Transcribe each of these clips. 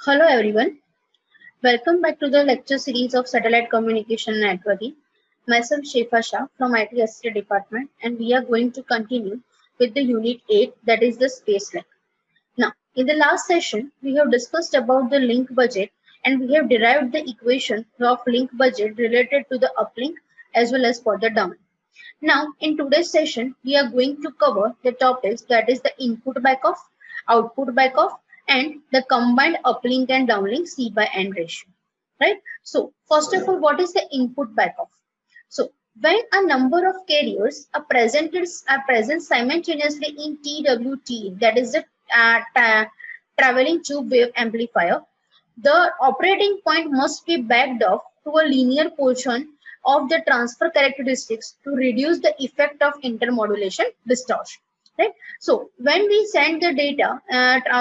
Hello everyone, welcome back to the lecture series of Satellite Communication Networking. Myself Shefa Shah from IT department, and we are going to continue with the unit 8, that is the space link. Now, in the last session, we have discussed about the link budget and we have derived the equation of link budget related to the uplink as well as for the downlink. Now, in today's session, we are going to cover the topics, that is the input backoff, output backoff, and the combined uplink and downlink C by N ratio. Right? So, first of all, what is the input backoff? So, when a number of carriers are present simultaneously in TWT, that is the traveling tube wave amplifier, the operating point must be backed off to a linear portion of the transfer characteristics to reduce the effect of intermodulation distortion. Right? So when we send the data,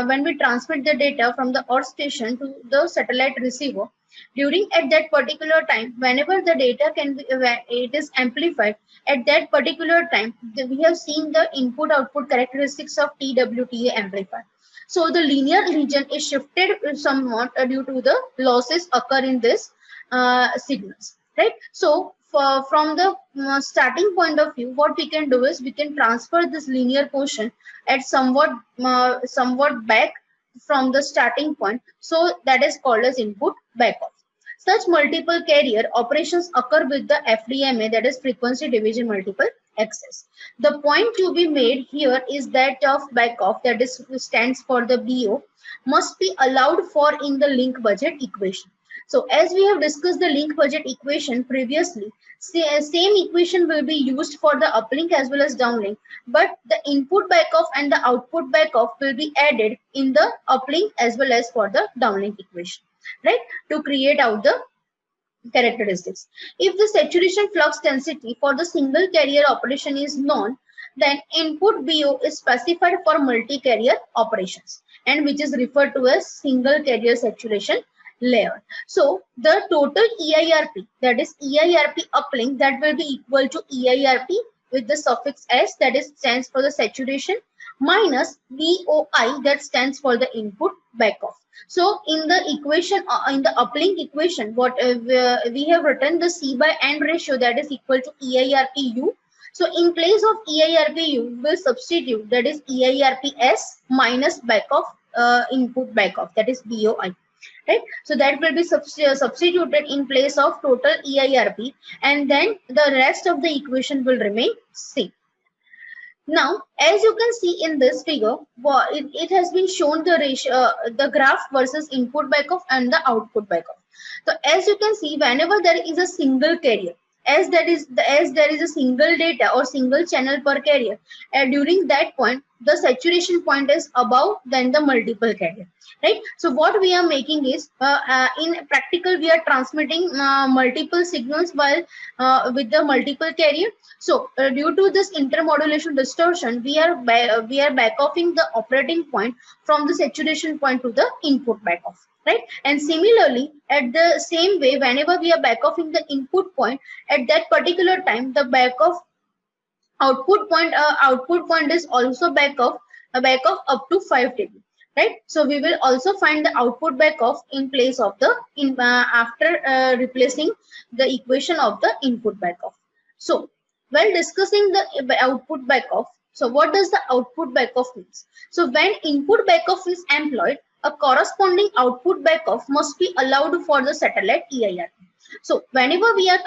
when we transmit the data from the earth station to the satellite receiver, during at that particular time, whenever the data it is amplified at that particular time, we have seen the input output characteristics of TWTA amplifier. So the linear region is shifted somewhat due to the losses occur in this signals, right? So from the starting point of view, what we can do is we can transfer this linear portion at somewhat back from the starting point. So that is called as input backoff. Such multiple carrier operations occur with the FDMA, that is frequency division multiple access. The point to be made here is that of backoff, that is stands for the BO, must be allowed for in the link budget equation. So as we have discussed the link budget equation previously, same equation will be used for the uplink as well as downlink, but the input backoff and the output backoff will be added in the uplink as well as for the downlink equation, right, to create out the characteristics. If the saturation flux density for the single carrier operation is known, then input BO is specified for multi-carrier operations and which is referred to as single carrier saturation layer. So the total EIRP, that is EIRP uplink, that will be equal to EIRP with the suffix S, that is stands for the saturation, minus BOI, that stands for the input backoff. So in the equation, in the uplink equation, what we have written the C by N ratio, that is equal to EIRPU. So in place of EIRPU, we'll substitute, that is EIRPS minus backoff, input backoff, that is BOI. Right, so that will be substituted in place of total EIRP, and then the rest of the equation will remain same. Now, as you can see in this figure, it has been shown the ratio, the graph versus input backoff and the output backoff. So as you can see, whenever there is a single carrier, as there is a single data or single channel per carrier, during that point the saturation point is above than the multiple carrier, right? So what we are making is in practical we are transmitting multiple signals while with the multiple carrier. So due to this intermodulation distortion, we are backoffing the operating point from the saturation point to the input backoff, right? And similarly, at the same way, whenever we are backoffing the input point, at that particular time, the backoff output point is also backoff up to 5 dB, right? So we will also find the output backoff in place of the after replacing the equation of the input backoff. So while discussing the output backoff, so what does the output backoff means? So when input backoff is employed, a corresponding output backoff must be allowed for the satellite EIRP. So whenever we are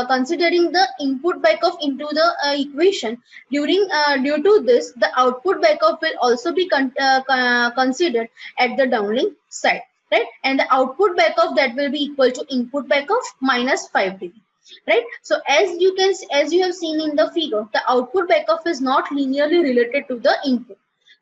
considering the input backoff into the equation, due to this, the output backoff will also be considered at the downlink side, right? And the output backoff, that will be equal to input backoff minus 5 dB. Right, so as you have seen in the figure, the output backoff is not linearly related to the input,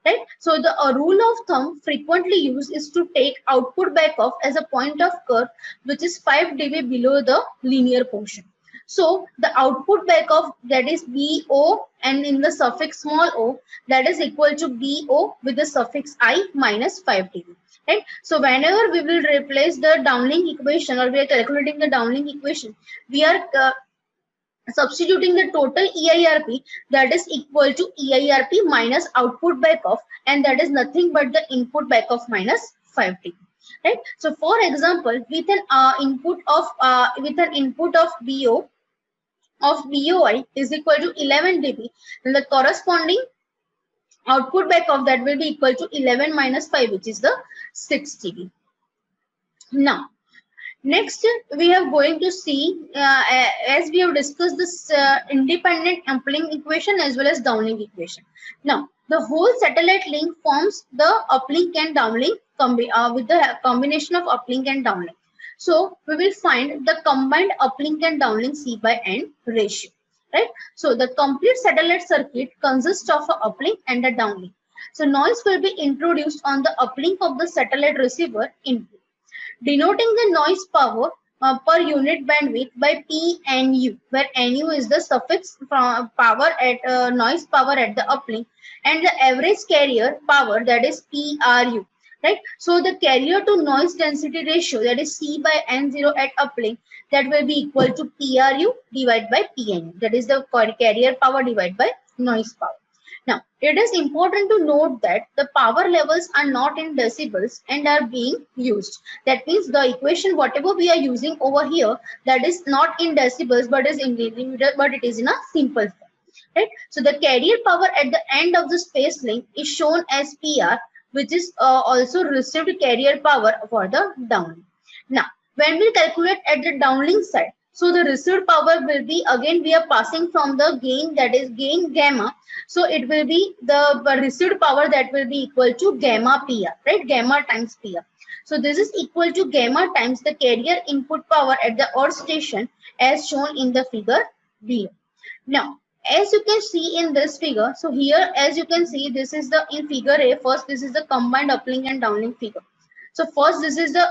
right? So the rule of thumb frequently used is to take output backoff as a point of curve which is 5 dB below the linear portion. So the output backoff, that is BO, and in the suffix small o, that is equal to BO with the suffix I minus 5 dB. Right? So whenever we will replace the downlink equation, or we are calculating the downlink equation, we are substituting the total EIRP, that is equal to EIRP minus output backoff, and that is nothing but the input backoff minus 5 dB. right? So for example, with an input of BO of BOI is equal to 11 dB, then the corresponding output back of that will be equal to 11 minus 5, which is the 6 dB. Now, next, we are going to see, as we have discussed this independent uplink equation as well as downlink equation. Now, the whole satellite link forms the uplink and downlink with the combination of uplink and downlink. So, we will find the combined uplink and downlink C by N ratio, right? So, the complete satellite circuit consists of an uplink and a downlink. So, noise will be introduced on the uplink of the satellite receiver input, denoting the noise power per unit bandwidth by PNU, where NU is the suffix from power at noise power at the uplink, and the average carrier power, that is PRU, right? So the carrier to noise density ratio, that is C by N0 at uplink, that will be equal to PRU divided by PNU, that is the carrier power divided by noise power. Now, it is important to note that the power levels are not in decibels and are being used. That means the equation, whatever we are using over here, that is not in decibels, but is in but it is in a simple form, right? So the carrier power at the end of the space link is shown as PR, which is also received carrier power for the downlink. Now, when we calculate at the downlink side, so the received power will be, again we are passing from the gain, that is gain gamma. So it will be the received power that will be equal to gamma PR, right? Gamma times PR. So this is equal to gamma times the carrier input power at the earth station as shown in the figure below. Now, as you can see in this figure, so here as you can see, this is the in figure A. First, this is the combined uplink and downlink figure. So first, this is the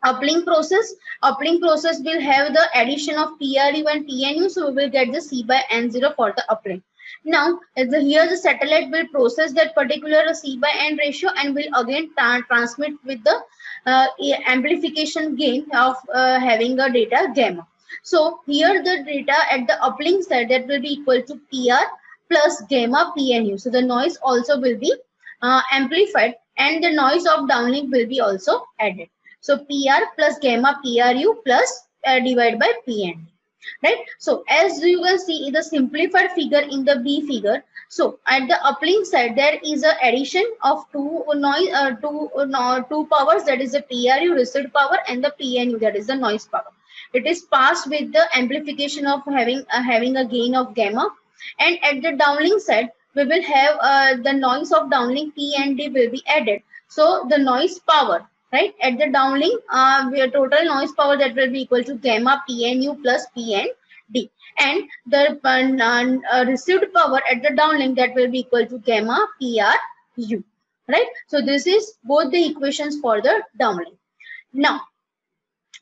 uplink process. Uplink process will have the addition of PRU and PNU, so we will get the C by N0 for the uplink. Now, here the satellite will process that particular C by N ratio and will again transmit with the amplification gain of having a data gamma. So here the data at the uplink side, that will be equal to PR plus gamma PNU. So the noise also will be amplified and the noise of downlink will be also added. So PR plus gamma PRU plus divided by PN, right? So as you can see in the simplified figure in the B figure, so at the uplink side there is a addition of two powers, that is the PRU received power and the PNU, that is the noise power. It is passed with the amplification of having a gain of gamma, and at the downlink side we will have the noise of downlink P and D will be added. So the noise power, right, at the downlink, total noise power that will be equal to gamma PNU plus PND, and the received power at the downlink, that will be equal to gamma PRU, right? So this is both the equations for the downlink. Now,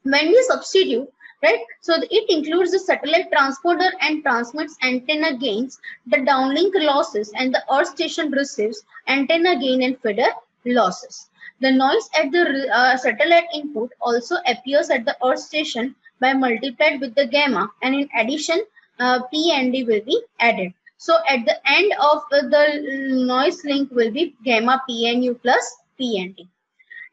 when we substitute, right, so it includes the satellite transponder and transmits antenna gains, the downlink losses, and the earth station receives antenna gain and feeder losses. The noise at the satellite input also appears at the earth station by multiplied with the gamma, and in addition P and D will be added. So at the end of the noise link will be gamma PNU plus PND.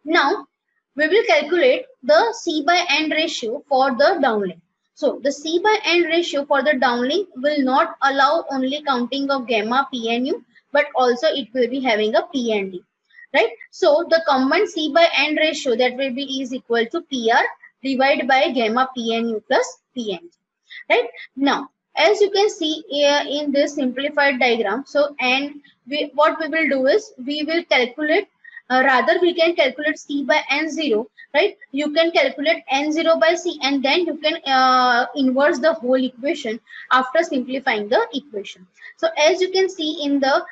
Now we will calculate the C by N ratio for the downlink. So the C by N ratio for the downlink will not allow only counting of gamma PNU, but also it will be having a PND. Right? So the combined C by N ratio, that will be is equal to PR divided by gamma PNU plus PND. Right? Now, as you can see here in this simplified diagram, so what we will do is we will calculate, rather we can calculate C by N0, right? You can calculate N0 by C and then you can inverse the whole equation after simplifying the equation. So as you can see in the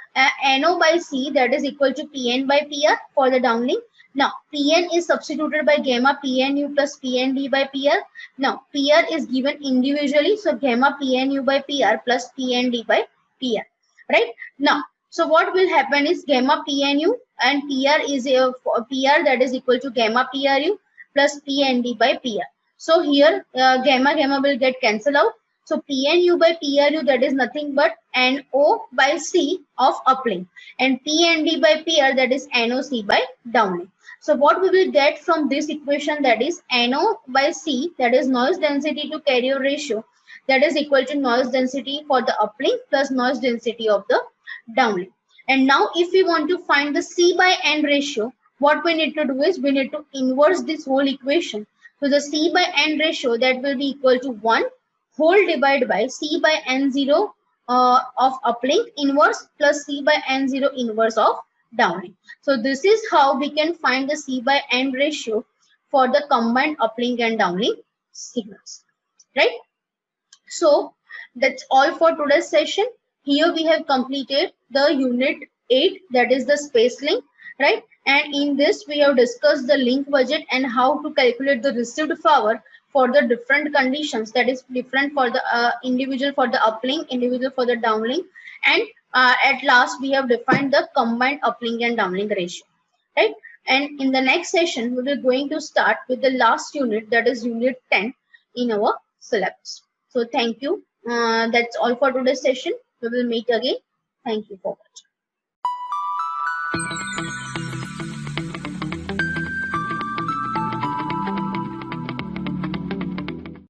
NO by C, that is equal to PN by PR for the downlink. Now PN is substituted by gamma PNU plus PND by PR. Now PR is given individually, so gamma PNU by PR plus PND by PR, right? Now, so what will happen is gamma PNU and PR is a PR, that is equal to gamma PRU plus PND by PR. So here gamma will get cancelled out. So PNU by PRU, that is nothing but NO by C of uplink, and PND by PR, that is NOC by downlink. So what we will get from this equation, that is NO by C, that is noise density to carrier ratio, that is equal to noise density for the uplink plus noise density of the downlink. And now if we want to find the C by N ratio, what we need to do is we need to inverse this whole equation. So the C by N ratio, that will be equal to 1 whole divided by C by N0 of uplink inverse plus C by N0 inverse of downlink. So this is how we can find the C by N ratio for the combined uplink and downlink signals, right? So that's all for today's session. Here we have completed the unit 8, that is the space link, right? And in this we have discussed the link budget and how to calculate the received power for the different conditions, that is different for the individual for the uplink, individual for the downlink, and at last we have defined the combined uplink and downlink ratio, right? And in the next session we will going to start with the last unit, that is unit 10 in our syllabus. So thank you. That's all for today's session. We will meet again. Thank you for watching.